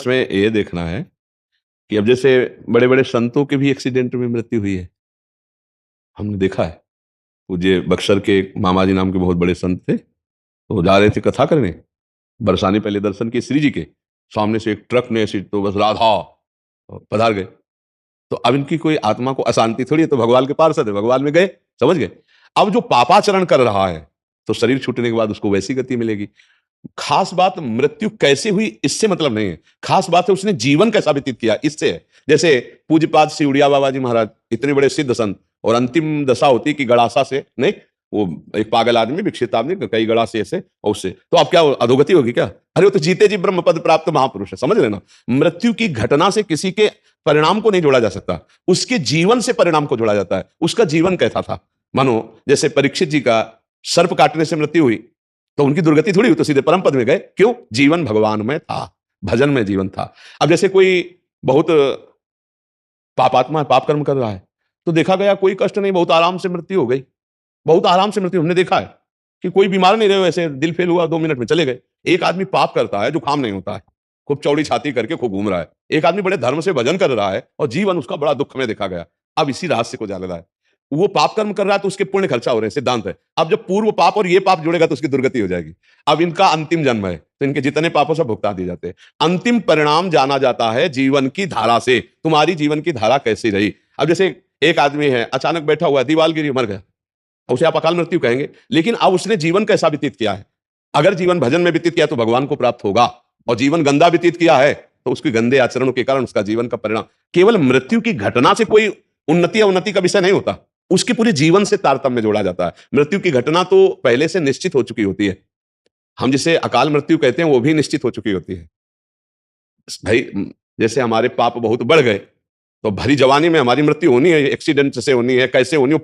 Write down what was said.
इसमें ये देखना है कि अब जैसे बड़े-बड़े संतों की भी एक्सीडेंट में मृत्यु हुई है। हमने देखा है। पूज्य बक्सर के एक मामा जी नाम के बहुत बड़े संत थे। तो वो जा रहे थे कथा करने, बरसाने पहले दर्शन किए श्री जी के। सामने से एक ट्रक ने ऐसे तो बस राधा पधार गए। तो अब इनकी कोई आत्मा को अशांति थोड़ी है, तो भगवान के पार्षद है, भगवान में गए, समझ गए? अब जो पापाचरण कर रहा है, तो शरीर छूटने के बाद उसको वैसी गति मिलेगी। खास बात मृत्यु कैसे हुई इससे मतलब नहीं है, खास बात है उसने जीवन कैसा व्यतीत किया इससे है। जैसे पूज्यपाद सिउड़िया बाबा जी महाराज इतने बड़े सिद्ध संत, और अंतिम दशा होती है कि गड़ासा से नहीं, वो एक पागल आदमी, विक्षित आदमी, कई गड़ासे ऐसे और उससे, तो अब क्या अधोगति होगी क्या? अरे वो तो जीते जी ब्रह्म पद प्राप्त महापुरुष है, समझ लेना। मृत्यु की घटना से किसी के परिणाम को नहीं जोड़ा जा सकता, उसके जीवन से परिणाम को जोड़ा जाता है। उसका जीवन कैसा था? मानो जैसे परीक्षित जी का सर्प काटने से मृत्यु हुई, तो उनकी दुर्गति थोड़ी हुई, तो सीधे परम पद में गए। क्यों? जीवन भगवान में था, भजन में जीवन था। अब जैसे कोई बहुत पापात्मा है, पाप कर्म कर रहा है, तो देखा गया कोई कष्ट नहीं, बहुत आराम से मृत्यु हो गई, बहुत आराम से मृत्यु। हमने देखा है कि कोई बीमार नहीं रहे, ऐसे दिल फेल हुआ 2 मिनट में चले गए। एक आदमी पाप करता है, जुकाम नहीं होता है, खूब चौड़ी छाती करके खूब घूम रहा है। एक आदमी बड़े धर्म से भजन कर रहा है और जीवन उसका बड़ा दुख में देखा गया। अब इसी रहस्य को जान रहा है, वो पाप कर्म कर रहा है तो उसके पुण्य खर्चा हो रहे हैं, सिद्धांत है। अब जब पूर्व पाप और ये पाप जुड़ेगा तो उसकी दुर्गति हो जाएगी। अब इनका अंतिम जन्म है, तो इनके जितने पापों से भुगता दिए जाते हैं। अंतिम परिणाम जाना जाता है जीवन की धारा से। तुम्हारी जीवन की धारा कैसी रही? अब जैसे एक आदमी है, अचानक बैठा हुआ है, दीवार गिरी, मर गया, उसे आप अकाल मृत्यु कहेंगे, लेकिन अब उसने जीवन कैसा व्यतीत किया है? अगर जीवन भजन में व्यतीत किया तो भगवान को प्राप्त होगा, और जीवन गंदा व्यतीत किया है तो उसके गंदे आचरणों के कारण उसका जीवन का परिणाम। केवल मृत्यु की घटना से कोई उन्नति या उन्नति का विषय नहीं होता, उसके पूरे जीवन से तारतम्य जोड़ा जाता है। मृत्यु की घटना तो पहले से निश्चित हो चुकी होती है। हम जिसे अकाल मृत्यु कहते हैं वो भी निश्चित हो चुकी होती है। भाई जैसे हमारे पाप बहुत बढ़ गए, तो भरी जवानी में हमारी मृत्यु होनी है, एक्सीडेंट से होनी है, कैसे होनी है,